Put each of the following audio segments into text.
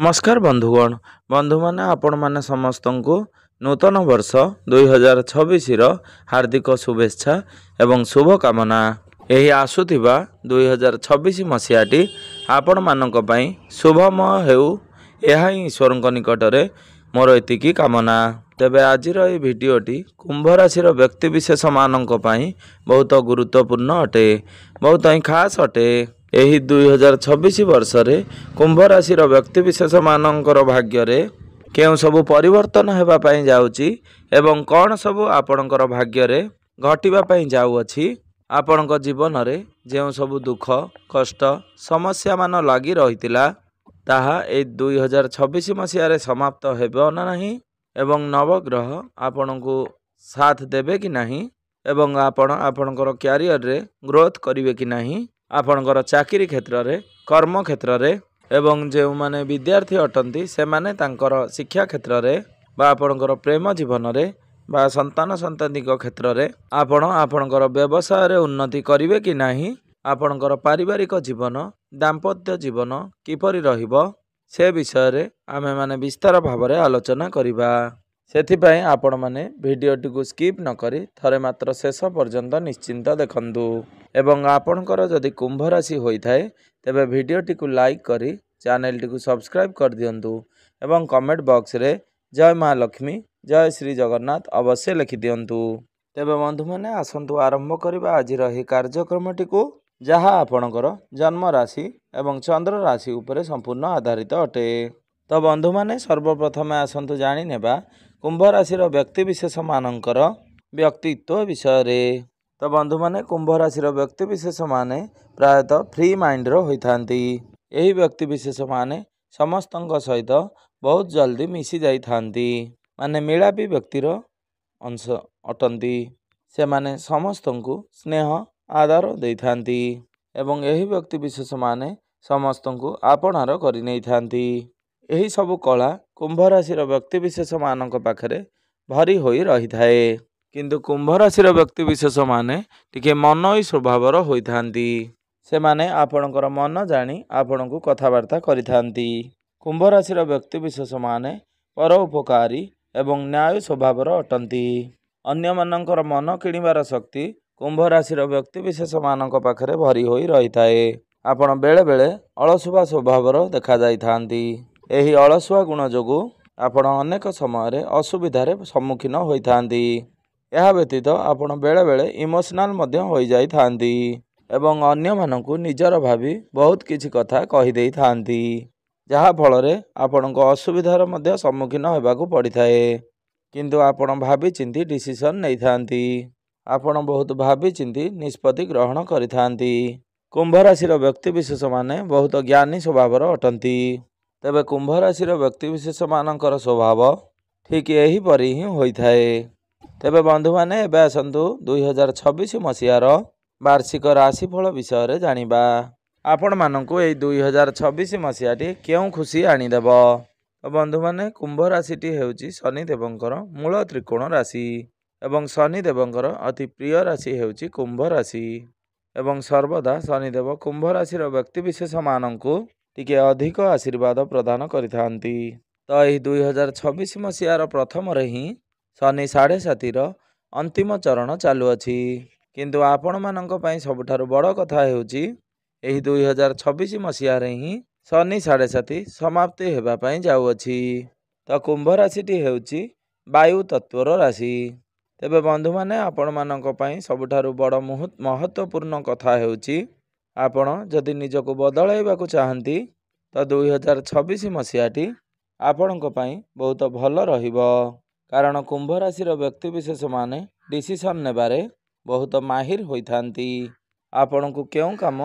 नमस्कार बंधुगण बंधु माने आपण माने समस्त को नूतन वर्ष 2026 हार्दिक शुभेच्छा एवं शुभकामना। यही आसुथिबा 2026 मसीहाटी आपण मानक पई शुभमय हेउ यह ईश्वर निकट में मोर एतिकी कामना। तेबे आजिर ये भिडियोटी कुंभ राशि व्यक्तिविशेष मानक पई बहुत गुरुत्वपूर्ण अटे, बहुत ही खास अटे। यही 2026 वर्ष रे कुंभ राशि व्यक्तिविशेष मानकर भाग्य रे केउ सबु परिवर्तन हेबा पई जाउची एवं कौन सबु आपणकर भाग्य रे घटिबा पई जाउअछि। आपणक जीवन रे जेउ सबु दुख कष्ट समस्या मान लागी रहितिला ताहा ए 2026 मसीह रे समाप्त हेबो ना नहीं एवं नवग्रह आपणको साथ देबे कि नहीं एवं आपणकर कैरियर रे ग्रोथ करिवे कि नहीं, आपणकर चाकरी क्षेत्र रे कर्म क्षेत्र रे एवं जो माने विद्यार्थी अटंती से माने तांकर शिक्षा क्षेत्र रे बा आपणकर प्रेम जीवन रे बा संतान संतति क्षेत्र रे आपणकर व्यवसाय रे उन्नति करिवे कि नहीं, आपणकर पारिवारिक जीवन दाम्पत्य जीवन किपरि रहिबो से विषय रे आमे माने विस्तार भाव रे आलोचना करिबा। सेथिपाई आपण माने भिडियोटी को स्किप न करी थरे मात्र शेष पर्यंत निश्चिंत देखंतु एवं आपणकर जदि कुंभ राशि होई थाए तेबे भिडियोटी को लाइक करी चैनल टी को सब्सक्राइब कर दियंतु एवं कमेंट बॉक्स रे जय माँ लक्ष्मी जय श्री जगन्नाथ अवश्य लिखि दियंतु। तेबे बंधु माने आसंतु आरंभ करिबा आजिर एही कार्यक्रमटी को जहा आपणकर जन्म राशि एवं चंद्र राशि उपरे संपूर्ण आधारित अटे। तो बंधु माने सर्वप्रथम आसंतु जानि नेबा कुंभ राशि व्यक्तिविशेष मानकर व्यक्तित्व विषय रे। तो बंधु माने कुंभ राशि व्यक्तिविशेष माने प्रायतः फ्री माइंड होइथांती। यही व्यक्तिविशेष माने समस्तଙ୍କ सहित बहुत जल्दी मिसी जाई थांती, माने मिलापी व्यक्तिर अंश अटंती। से माने समस्तଙ୍କୁ स्नेह आदर देई थांती एवं यही व्यक्तिविशेष माने समस्तଙ୍କୁ आपणार करि नै थांती। यही सबु कला कुंभ राशि व्यक्तिविशेष मानक पाखरे भरी होई रही थाए, किंतु कुंभ राशि व्यक्तिविशेष माने टिके मनोई स्वभावर होई थांती। से माने आपणकर मन जानी आपणको कथबार्ता करि थांती। कुंभ राशि व्यक्तिविशेष माने परोपकारी एवं न्याय स्वभावर अटंती। अन्य मानकर मन किणिबार शक्ति कुंभ राशि व्यक्तिविशेष मानक पाखरे भरी होई रही थाए। आपण बेले बेले अलसुआ स्वभावर देखा जाई थांती। एही अलसुआ गुण जोगु आपण अनेक समय असुविधार सम्मुखीन होई थांती। यह व्यतीत आपण बेले बेले इमोशनल मध्य होई जाई थांती एवं अन्य मानकु निजर भावी बहुत किछि कथा कहि देई थांती, जहा फल रे आपणको असुविधार मध्य सम्मुखीन हेबाकु पड़ी थाए। किंतु आपण भावी चिंती डिसीजन नै थांती, आपण बहुत भावी चिंती निष्पत्ति ग्रहण करि थांती। कुंभ राशि व्यक्तिविशेष माने बहुत ज्ञानी स्वभावर अटंती। तेबे कुंभ राशि व्यक्तिविशेष मानकर स्वभाव ठीक यही परि ही होई थाए। तेबे बंधु माने एबे आसंतु 2026 मसीहार वार्षिक राशिफल विषय रे जानिबा। आपण मानकु एई 2026 मसीहाटी केउ खुशी आनिदेब। तो बंधु माने कुंभ राशिटी हेउची शनि देवंकर मूल त्रिकोण राशि एवं शनि देवंकर अति प्रिय राशि हेउची कुंभ राशि एवं सर्वदा शनिदेव कुंभ राशि व्यक्तिविशेष मानकु टिके अधिक आशीर्वाद प्रदान करिथांती। तो यही 2026 मसीहार प्रथम रे ही शनि 7.5 अंतिम चरण चालू अछि, किंतु आपण मानक पई सबठारु बड़ कथा हेउची एही 2026 मसीहा रे ही शनि 7.5 समाप्ति हेबा पई जाउ अछि। तो कुंभ राशिटी हेउची वायु तत्वर राशि। तेबे बंधु माने आपण मानक पई सबठारु बड़ महत्वपूर्ण कथा हेउची आपण जदि निजको बदलाइबाकु चाहंती तो 2026 मसीहाटी आपणक पई बहुत भल रहिबो, कारण कुंभ राशि व्यक्तिविशेष माने डिसीजन नेबारे बहुत माहिर होई थांती। आपणको केउ काम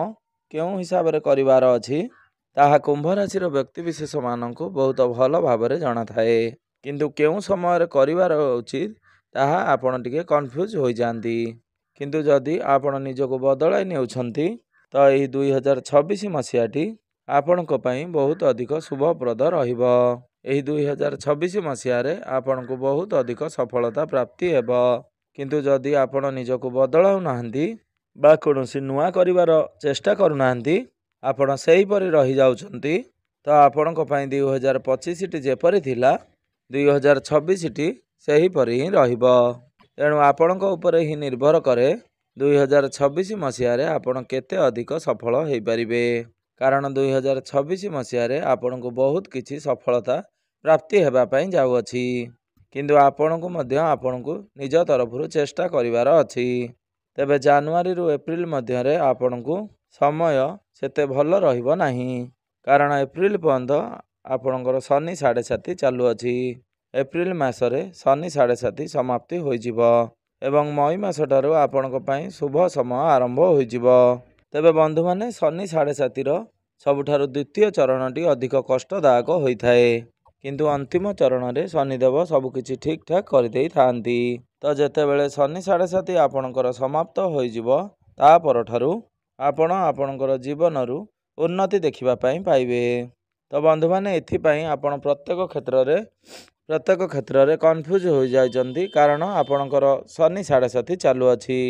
केउ हिसाब रे करिवार अछि ताहा कुंभ राशि व्यक्तिविशेष मानकु बहुत भल भाबरे जणा थाए, किंतु केउ समय रे करिवार उचित ताहा आपण टिके कन्फ्यूज होई जांती। किंतु जदि आपण निजको बदलाई नेउछंती तो यही 2026 मसीहाटी आपणक पई बहुत अधिक शुभप्रद रहिबो। यही 2026 मसीहा रे आपणको बहुत अधिक सफलता प्राप्ति हेबो। किंतु जदि आपण निजको बदलाउ नाहंती बा कोनोसी नुआ करिवार चेष्टा करू नाहंती, आपण सेही परि रहि जाउछंती ତ ଆପଣଙ୍କ ପାଇଁ 2025ଟି ଯେପରି ଥିଲା 2026ଟି ସେହିପରି ହିଁ ରହିବ। ତେଣୁ ଆପଣଙ୍କ ଉପରେ ହିଁ ନିର୍ଭର କରେ 2026 ମସିହାରେ ଆପଣ କେତେ ଅଧିକ ସଫଳ ହୋଇପାରିବେ। କାରଣ 2026 ମସିହାରେ ଆପଣଙ୍କୁ ବହୁତ କିଛି ସଫଳତା ପ୍ରାପ୍ତି ହେବା ପାଇଁ ଯାଉଅଛି। କିନ୍ତୁ ଆପଣଙ୍କୁ ମଧ୍ୟ ଆପଣଙ୍କୁ ନିଜ ତରଫରୁ ଚେଷ୍ଟା କରିବାର ଅଛି। ତେବେ ଜାନୁଆରୀରୁ ଏପ୍ରିଲ ମଧ୍ୟରେ ଆପଣଙ୍କୁ ସମୟ ସେତେ ଭଲ ରହିବ ନାହିଁ। କାରଣ ଏପ୍ରିଲ ପର୍ଯ୍ୟନ୍ତ ଆପଣଙ୍କର ଶନି 7.5 ଚାଲୁଅଛି। ଏପ୍ରିଲ ମାସରେ ଶନି 7.5 ସମାପ୍ତି ହୋଇଯିବ ଏବଂ ମଇ ମାସଠାରୁ ଆପଣଙ୍କ ପାଇଁ ଶୁଭ ସମୟ ଆରମ୍ଭ ହୋଇଯିବ। ତେବେ ବନ୍ଧୁମାନେ, ଶନି 7.5ର ସବୁଠାରୁ ଦ୍ୱିତୀୟ ଚରଣଟି ଅଧିକ କଷ୍ଟଦାୟକ ହୋଇଥାଏ। କିନ୍ତୁ ଅନ୍ତିମ ଚରଣରେ ଶନିଦେବ ସବୁକିଛି ଠିକ୍ ଠାକ୍ କରିଦେଇଥାନ୍ତି। ତ ଯେତେବେଳେ ଶନି 7.5 ଆପଣଙ୍କର ସମାପ୍ତ ହୋଇଯିବ, ତା ପରଠାରୁ ଆପଣ ଆପଣଙ୍କର ଜୀବନରୁ ଉନ୍ନତି ଦେଖିବା ପାଇଁ ପାଇବେ। ତ ବନ୍ଧୁମାନେ, ଏଥିପାଇଁ ଆପଣ ପ୍ରତ୍ୟେକ କ୍ଷେତ୍ରରେ କନଫ୍ୟୁଜ ହୋଇଯାଇଛନ୍ତି, କାରଣ ଆପଣଙ୍କର ଶନି 7.5 ଚାଲୁଅଛି।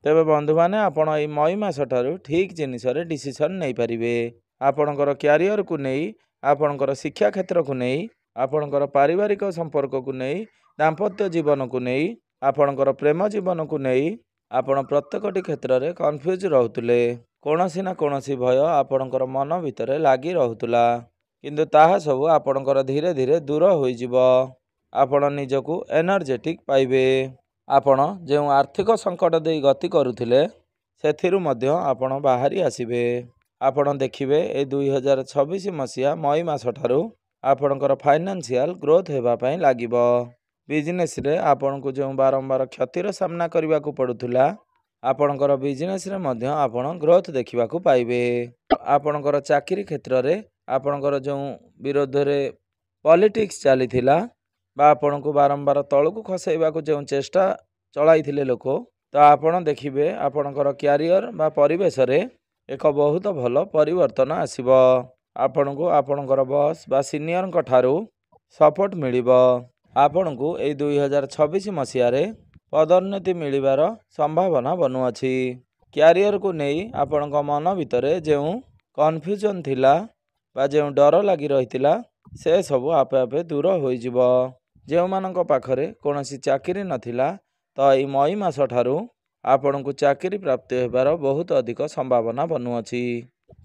ତେବେ ବନ୍ଧୁମାନେ, ଆପଣ ଏଇ ମଇ ମାସଠାରୁ ଠିକ୍ ଜିନିଷରେ ଡିସିସନ୍ ନେଇପାରିବେ। ଆପଣଙ୍କର କ୍ୟାରିୟରକୁ ନେଇ, ଆପଣଙ୍କର ଶିକ୍ଷା କ୍ଷେତ୍ରକୁ ନେଇ, ଆପଣଙ୍କର ପାରିବାରିକ ସମ୍ପର୍କକୁ ନେଇ, ଦାମ୍ପତ୍ୟ ଜୀବନକୁ ନେଇ, ଆପଣଙ୍କର ପ୍ରେମ ଜୀବନକୁ ନେଇ ଆପଣ ପ୍ରତ୍ୟେକଟି କ୍ଷେତ୍ରରେ କନଫ୍ୟୁଜ ରହୁଥିଲେ। କୌଣସି ନା କୌଣସି ଭୟ ଆପଣଙ୍କର ମନ ଭିତରେ ଲାଗି ରହୁଥିଲା। କିନ୍ତୁ ତାହା ସବୁ ଆପଣଙ୍କର ଧୀରେ ଧୀରେ ଦୂର ହୋଇଯିବ। ଆପଣ ନିଜକୁ ଏନର୍ଜେଟିକ୍ ପାଇବେ। ଆପଣ ଯେଉଁ ଆର୍ଥିକ ସଙ୍କଟ ଦେଇ ଗତି କରୁଥିଲେ, ସେଥିରୁ ମଧ୍ୟ ଆପଣ ବାହାରି ଆସିବେ। ଆପଣ ଦେଖିବେ ଏଇ 2026 ମସିହା ମଇ ମାସଠାରୁ ଆପଣଙ୍କର ଫାଇନାନ୍ସିଆଲ ଗ୍ରୋଥ ହେବା ପାଇଁ ଲାଗିବ। ବିଜନେସରେ ଆପଣଙ୍କୁ ଯେଉଁ ବାରମ୍ବାର କ୍ଷତିର ସାମ୍ନା କରିବାକୁ ପଡ଼ୁଥିଲା, ଆପଣଙ୍କର ବିଜନେସରେ ମଧ୍ୟ ଆପଣ ଗ୍ରୋଥ ଦେଖିବାକୁ ପାଇବେ। ଆପଣଙ୍କର ଚାକିରି କ୍ଷେତ୍ରରେ ଆପଣଙ୍କର ଯେଉଁ ବିରୋଧରେ ପଲିଟିକ୍ସ ଚାଲିଥିଲା ବା ଆପଣଙ୍କୁ ବାରମ୍ବାର ତଳକୁ ଖସାଇବାକୁ ଯେଉଁ ଚେଷ୍ଟା ଚଳାଇଥିଲେ ଲୋକ, ତ ଆପଣ ଦେଖିବେ ଆପଣଙ୍କର କ୍ୟାରିୟର ବା ପରିବେଶରେ ଏକ ବହୁତ ଭଲ ପରିବର୍ତ୍ତନ ଆସିବ। ଆପଣଙ୍କୁ ଆପଣଙ୍କର ବସ୍ ବା ସିନିୟରଙ୍କ ଠାରୁ ସପୋର୍ଟ ମିଳିବ। ଆପଣଙ୍କୁ ଏଇ 2026 ମସିହାରେ ପଦୋନ୍ନତି ମିଳିବାର ସମ୍ଭାବନା ବନୁଅଛି। କ୍ୟାରିୟରକୁ ନେଇ ଆପଣଙ୍କ ମନ ଭିତରେ ଯେଉଁ କନଫ୍ୟୁଜନ୍ ଥିଲା ବା ଯେଉଁ ଡର ଲାଗି ରହିଥିଲା, ସେ ସବୁ ଆପେ ଆପେ ଦୂର ହୋଇଯିବ। ଯେଉଁମାନଙ୍କ ପାଖରେ କୌଣସି ଚାକିରି ନଥିଲା, ତ ଏଇ ମଇ ମାସ ଠାରୁ ଆପଣଙ୍କୁ ଚାକିରି ପ୍ରାପ୍ତି ହେବାର ବହୁତ ଅଧିକ ସମ୍ଭାବନା ବନୁଅଛି।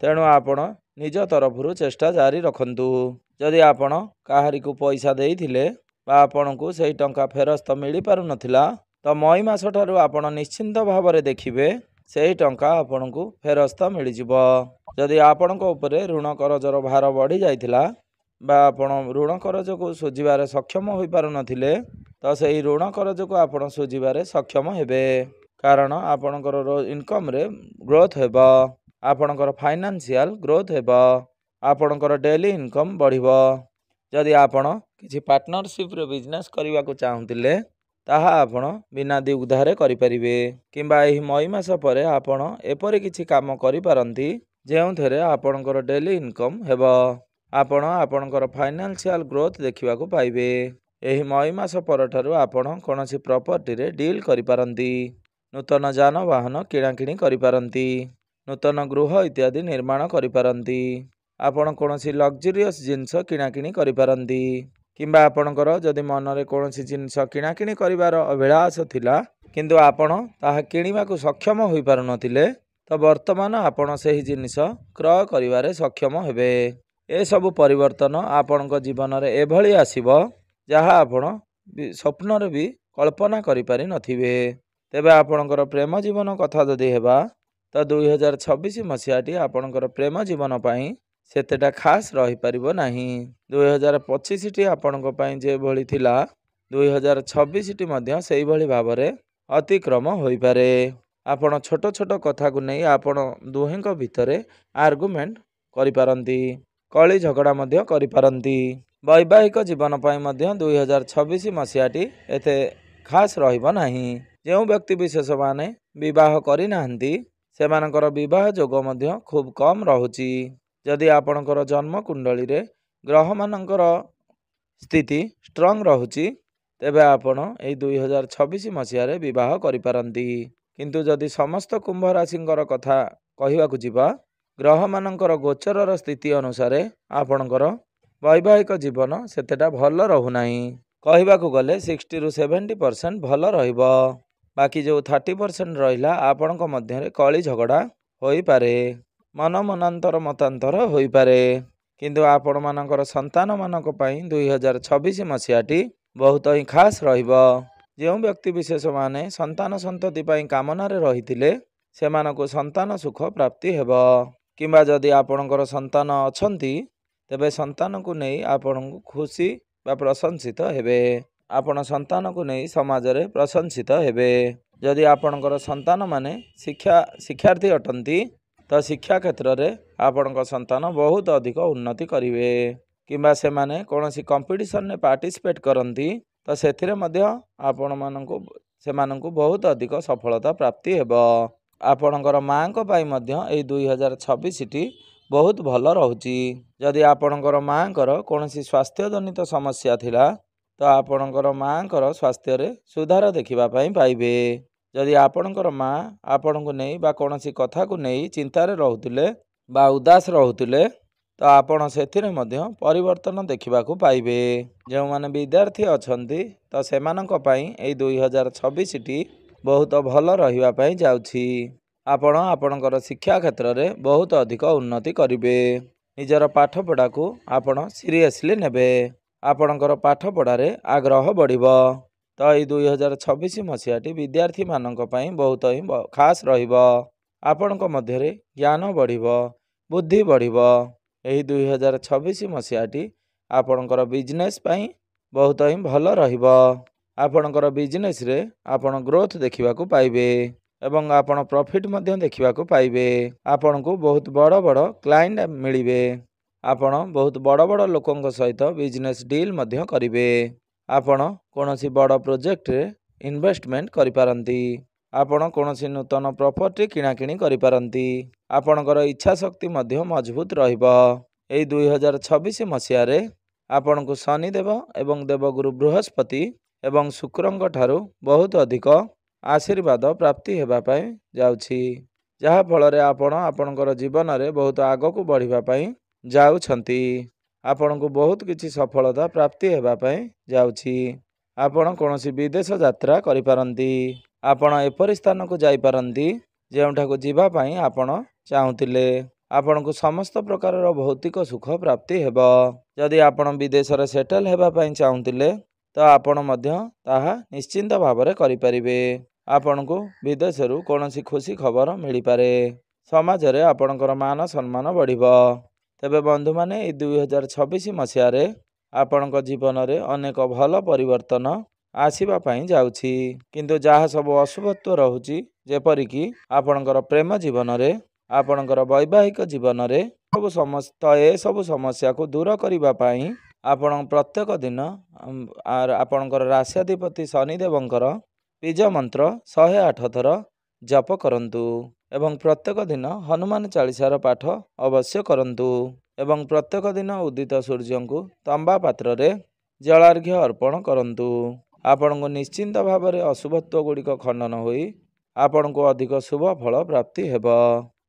ତେଣୁ ଆପଣ ନିଜ ତରଫରୁ ଚେଷ୍ଟା ଜାରି ରଖନ୍ତୁ। ଯଦି ଆପଣ କାହାରିକୁ ପଇସା ଦେଇଥିଲେ ବା ଆପଣଙ୍କୁ ସେହି ଟଙ୍କା ଫେରସ୍ତ ମିଳିପାରୁନଥିଲା, ତ ମଇ ମାସ ଠାରୁ ଆପଣ ନିଶ୍ଚିନ୍ତ ଭାବରେ ଦେଖିବେ ସେହି ଟଙ୍କା ଆପଣଙ୍କୁ ଫେରସ୍ତ ମିଳିଯିବ। ଯଦି ଆପଣଙ୍କ ଉପରେ ଋଣ କରଜର ଭାର ବଢ଼ି ଯାଇଥିଲା ବା ଆପଣ ଋଣ କରଜକୁ ଶୁଝିବାରେ ସକ୍ଷମ ହୋଇପାରୁନଥିଲେ, ତ ସେହି ଋଣ କରଜକୁ ଆପଣ ଶୁଝିବାରେ ସକ୍ଷମ ହେବେ। କାରଣ ଆପଣଙ୍କର ଇନକମ୍ରେ ଗ୍ରୋଥ ହେବ, ଆପଣଙ୍କର ଫାଇନାନ୍ସିଆଲ ଗ୍ରୋଥ ହେବ, ଆପଣଙ୍କର ଡେଲି ଇନକମ୍ ବଢ଼ିବ। ଯଦି ଆପଣ କିଛି ପାର୍ଟନରସିପ୍ରେ ବିଜନେସ୍ କରିବାକୁ ଚାହୁଁଥିଲେ, ତାହା ଆପଣ ବିନା ଦ୍ୱିଧାରେ କରିପାରିବେ। କିମ୍ବା ଏହି ମଇ ମାସ ପରେ ଆପଣ ଏପରି କିଛି କାମ କରିପାରନ୍ତି ଯେଉଁଥିରେ ଆପଣଙ୍କର ଡେଲି ଇନକମ୍ ହେବ। ଆପଣ ଆପଣଙ୍କର ଫାଇନାନ୍ସିଆଲ ଗ୍ରୋଥ ଦେଖିବାକୁ ପାଇବେ। ଏହି ମଇ ମାସ ପରଠାରୁ ଆପଣ କୌଣସି ପ୍ରପର୍ଟିରେ ଡିଲ୍ କରିପାରନ୍ତି, ନୂତନ ଯାନବାହନ କିଣାକିଣି କରିପାରନ୍ତି, ନୂତନ ଗୃହ ଇତ୍ୟାଦି ନିର୍ମାଣ କରିପାରନ୍ତି, ଆପଣ କୌଣସି ଲକ୍ଜରିୟସ୍ ଜିନିଷ କିଣାକିଣି କରିପାରନ୍ତି। କିମ୍ବା ଆପଣଙ୍କର ଯଦି ମନରେ କୌଣସି ଜିନିଷ କିଣାକିଣି କରିବାର ଅଭିଳାଷ ଥିଲା, କିନ୍ତୁ ଆପଣ ତାହା କିଣିବାକୁ ସକ୍ଷମ ହୋଇପାରୁନଥିଲେ, ତ ବର୍ତ୍ତମାନ ଆପଣ ସେହି ଜିନିଷ କ୍ରୟ କରିବାରେ ସକ୍ଷମ ହେବେ। ଏସବୁ ପରିବର୍ତ୍ତନ ଆପଣଙ୍କ ଜୀବନରେ ଏଭଳି ଆସିବ, ଯାହା ଆପଣ ସ୍ୱପ୍ନରେ ବି କଳ୍ପନା କରିପାରିନଥିବେ। ତେବେ ଆପଣଙ୍କର ପ୍ରେମ ଜୀବନ କଥା ଯଦି ହେବା, ତ 2026 ମସିହାଟି ଆପଣଙ୍କର ପ୍ରେମ ଜୀବନ ପାଇଁ ସେତେଟା ଖାସ୍ ରହିପାରିବ ନାହିଁ। 2025ଟି ଆପଣଙ୍କ ପାଇଁ ଯେଭଳି ଥିଲା, 2026ଟି ମଧ୍ୟ ସେହିଭଳି ଭାବରେ ଅତିକ୍ରମ ହୋଇପାରେ। ଆପଣ ଛୋଟ ଛୋଟ କଥାକୁ ନେଇ ଆପଣ ଦୁହିଁଙ୍କ ଭିତରେ ଆର୍ଗୁମେଣ୍ଟ କରିପାରନ୍ତି, କଳି ଝଗଡ଼ା ମଧ୍ୟ କରିପାରନ୍ତି। ବୈବାହିକ ଜୀବନ ପାଇଁ ମଧ୍ୟ 2026 ମସିହାଟି ଏତେ ଖାସ୍ ରହିବ ନାହିଁ। ଯେଉଁ ବ୍ୟକ୍ତି ବିଶେଷମାନେ ବିବାହ କରିନାହାନ୍ତି, ସେମାନଙ୍କର ବିବାହ ଯୋଗ ମଧ୍ୟ ଖୁବ୍ କମ୍ ରହୁଛି। ଯଦି ଆପଣଙ୍କର ଜନ୍ମ କୁଣ୍ଡଳୀରେ ଗ୍ରହମାନଙ୍କର ସ୍ଥିତି ଷ୍ଟ୍ରଙ୍ଗ ରହୁଛି, ତେବେ ଆପଣ ଏଇ 2026 ମସିହାରେ ବିବାହ କରିପାରନ୍ତି। କିନ୍ତୁ ଯଦି ସମସ୍ତ କୁମ୍ଭ ରାଶିଙ୍କର କଥା କହିବାକୁ ଯିବା, ଗ୍ରହମାନଙ୍କର ଗୋଚରର ସ୍ଥିତି ଅନୁସାରେ ଆପଣଙ୍କର ବୈବାହିକ ଜୀବନ ସେତେଟା ଭଲ ରହୁନାହିଁ। କହିବାକୁ ଗଲେ 60ରୁ 70% ଭଲ ରହିବ। ବାକି ଯେଉଁ 30% ରହିଲା ଆପଣଙ୍କ ମଧ୍ୟରେ କଳି ଝଗଡ଼ା ହୋଇପାରେ, ମନାନ୍ତର ମତାନ୍ତର ହୋଇପାରେ। କିନ୍ତୁ ଆପଣମାନଙ୍କର ସନ୍ତାନମାନଙ୍କ ପାଇଁ 2026 ମସିହାଟି ବହୁତ ହିଁ ଖାସ୍ ରହିବ। ଯେଉଁ ବ୍ୟକ୍ତିବିଶେଷମାନେ ସନ୍ତାନ ସନ୍ତତି ପାଇଁ କାମନାରେ ରହିଥିଲେ ସେମାନଙ୍କୁ ସନ୍ତାନ ସୁଖ ପ୍ରାପ୍ତି ହେବ। କିମ୍ବା ଯଦି ଆପଣଙ୍କର ସନ୍ତାନ ଅଛନ୍ତି ତେବେ ସନ୍ତାନକୁ ନେଇ ଆପଣଙ୍କୁ ଖୁସି ବା ପ୍ରଶଂସିତ ହେବେ। ଆପଣ ସନ୍ତାନକୁ ନେଇ ସମାଜରେ ପ୍ରଶଂସିତ ହେବେ। ଯଦି ଆପଣଙ୍କର ସନ୍ତାନମାନେ ଶିକ୍ଷାର୍ଥୀ ଅଟନ୍ତି ତ ଶିକ୍ଷା କ୍ଷେତ୍ରରେ ଆପଣଙ୍କ ସନ୍ତାନ ବହୁତ ଅଧିକ ଉନ୍ନତି କରିବେ। କିମ୍ବା ସେମାନେ କୌଣସି କମ୍ପିଟିସନରେ ପାର୍ଟିସିପେଟ୍ କରନ୍ତି ତ ସେଥିରେ ମଧ୍ୟ ସେମାନଙ୍କୁ ବହୁତ ଅଧିକ ସଫଳତା ପ୍ରାପ୍ତି ହେବ। ଆପଣଙ୍କର ମାଆଙ୍କ ପାଇଁ ମଧ୍ୟ ଏଇ 2026ଟି ବହୁତ ଭଲ ରହୁଛି। ଯଦି ଆପଣଙ୍କର ମାଆଙ୍କର କୌଣସି ସ୍ୱାସ୍ଥ୍ୟଜନିତ ସମସ୍ୟା ଥିଲା ତ ଆପଣଙ୍କର ମାଆଙ୍କର ସ୍ୱାସ୍ଥ୍ୟରେ ସୁଧାର ଦେଖିବା ପାଇଁ ପାଇବେ। ଯଦି ଆପଣଙ୍କର ମାଆ ଆପଣଙ୍କୁ ନେଇ ବା କୌଣସି କଥାକୁ ନେଇ ଚିନ୍ତାରେ ରହୁଥିଲେ ବା ଉଦାସ ରହୁଥିଲେ ତ ଆପଣ ସେଥିରେ ମଧ୍ୟ ପରିବର୍ତ୍ତନ ଦେଖିବାକୁ ପାଇବେ। ଯେଉଁମାନେ ବିଦ୍ୟାର୍ଥୀ ଅଛନ୍ତି ତ ସେମାନଙ୍କ ପାଇଁ ଏଇ 2026ଟି ବହୁତ ଭଲ ରହିବା ପାଇଁ ଯାଉଛି। ଆପଣ ଆପଣଙ୍କର ଶିକ୍ଷା କ୍ଷେତ୍ରରେ ବହୁତ ଅଧିକ ଉନ୍ନତି କରିବେ। ନିଜର ପାଠପଢ଼ାକୁ ଆପଣ ସିରିୟସଲି ନେବେ। ଆପଣଙ୍କର ପାଠପଢ଼ାରେ ଆଗ୍ରହ ବଢ଼ିବ। ତ ଏଇ 2026 ମସିହାଟି ବିଦ୍ୟାର୍ଥୀମାନଙ୍କ ପାଇଁ ବହୁତ ହିଁ ଖାସ୍ ରହିବ। ଆପଣଙ୍କ ମଧ୍ୟରେ ଜ୍ଞାନ ବଢ଼ିବ, ବୁଦ୍ଧି ବଢ଼ିବ। ଏହି 2026 ମସିହାଟି ଆପଣଙ୍କର ବିଜନେସ୍ ପାଇଁ ବହୁତ ହିଁ ଭଲ ରହିବ। ଆପଣଙ୍କର ବିଜନେସ୍ରେ ଆପଣ ଗ୍ରୋଥ୍ ଦେଖିବାକୁ ପାଇବେ ଏବଂ ଆପଣ ପ୍ରଫିଟ୍ ମଧ୍ୟ ଦେଖିବାକୁ ପାଇବେ। ଆପଣଙ୍କୁ ବହୁତ ବଡ଼ ବଡ଼ କ୍ଲାଏଣ୍ଟ ମିଳିବେ। ଆପଣ ବହୁତ ବଡ଼ ବଡ଼ ଲୋକଙ୍କ ସହିତ ବିଜନେସ୍ ଡିଲ୍ ମଧ୍ୟ କରିବେ। ଆପଣ କୌଣସି ବଡ଼ ପ୍ରୋଜେକ୍ଟରେ ଇନଭେଷ୍ଟମେଣ୍ଟ କରିପାରନ୍ତି। ଆପଣ କୌଣସି ନୂତନ ପ୍ରପର୍ଟି କିଣାକିଣି କରିପାରନ୍ତି। ଆପଣଙ୍କର ଇଚ୍ଛା ଶକ୍ତି ମଧ୍ୟ ମଜବୁତ ରହିବ। ଏହି 2026 ମସିହାରେ ଆପଣଙ୍କୁ ଶନିଦେବ ଏବଂ ଦେବଗୁରୁ ବୃହସ୍ପତି ଏବଂ ଶୁକ୍ରଙ୍କ ଠାରୁ ବହୁତ ଅଧିକ ଆଶୀର୍ବାଦ ପ୍ରାପ୍ତି ହେବା ପାଇଁ ଯାଉଛି। ଯାହାଫଳରେ ଆପଣ ଆପଣଙ୍କର ଜୀବନରେ ବହୁତ ଆଗକୁ ବଢ଼ିବା ପାଇଁ ଯାଉଛନ୍ତି। ଆପଣଙ୍କୁ ବହୁତ କିଛି ସଫଳତା ପ୍ରାପ୍ତି ହେବା ପାଇଁ ଯାଉଛି। ଆପଣ କୌଣସି ବିଦେଶ ଯାତ୍ରା କରିପାରନ୍ତି। ଆପଣ ଏପରି ସ୍ଥାନକୁ ଯାଇପାରନ୍ତି ଯେଉଁଠାକୁ ଯିବା ପାଇଁ ଆପଣ ଚାହୁଁଥିଲେ। ଆପଣଙ୍କୁ ସମସ୍ତ ପ୍ରକାରର ଭୌତିକ ସୁଖ ପ୍ରାପ୍ତି ହେବ। ଯଦି ଆପଣ ବିଦେଶରେ ସେଟେଲ୍ ହେବା ପାଇଁ ଚାହୁଁଥିଲେ ତ ଆପଣ ମଧ୍ୟ ତାହା ନିଶ୍ଚିନ୍ତ ଭାବରେ କରିପାରିବେ। ଆପଣଙ୍କୁ ବିଦେଶରୁ କୌଣସି ଖୁସି ଖବର ମିଳିପାରେ। ସମାଜରେ ଆପଣଙ୍କର ମାନ ସମ୍ମାନ ବଢ଼ିବ। ତେବେ ବନ୍ଧୁମାନେ ଏହି 2026 ମସିହାରେ ଆପଣଙ୍କ ଜୀବନରେ ଅନେକ ଭଲ ପରିବର୍ତ୍ତନ ଆସିବା ପାଇଁ ଯାଉଛି। କିନ୍ତୁ ଯାହା ସବୁ ଅଶୁଭତ୍ୱ ରହୁଛି ଯେପରିକି ଆପଣଙ୍କର ପ୍ରେମ ଜୀବନରେ, ଆପଣଙ୍କର ବୈବାହିକ ଜୀବନରେ ଏସବୁ ସମସ୍ୟାକୁ ଦୂର କରିବା ପାଇଁ ଆପଣ ପ୍ରତ୍ୟେକ ଦିନ ଆପଣଙ୍କର ରାଶ୍ୟାଧିପତି ଶନିଦେବଙ୍କର ବୀଜ ମନ୍ତ୍ର 108 ଥର ଜପ କରନ୍ତୁ ଏବଂ ପ୍ରତ୍ୟେକ ଦିନ ହନୁମାନ ଚାଳିଶାର ପାଠ ଅବଶ୍ୟ କରନ୍ତୁ ଏବଂ ପ୍ରତ୍ୟେକ ଦିନ ଉଦିତ ସୂର୍ଯ୍ୟଙ୍କୁ ତମ୍ବା ପାତ୍ରରେ ଜଳାର୍ଘ୍ୟ ଅର୍ପଣ କରନ୍ତୁ। ଆପଣଙ୍କୁ ନିଶ୍ଚିନ୍ତ ଭାବରେ ଅଶୁଭତ୍ୱ ଗୁଡ଼ିକ ଖଣ୍ଡନ ହୋଇ ଆପଣଙ୍କୁ ଅଧିକ ଶୁଭ ଫଳ ପ୍ରାପ୍ତି ହେବ।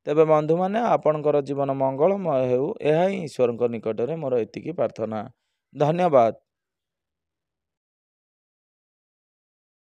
ତେବେ ବନ୍ଧୁମାନେ ଆପଣଙ୍କର ଜୀବନ ମଙ୍ଗଳମୟ ହେଉ, ଏହା ହିଁ ଈଶ୍ୱରଙ୍କ ନିକଟରେ ମୋର ଏତିକି ପ୍ରାର୍ଥନା। ଧନ୍ୟବାଦ।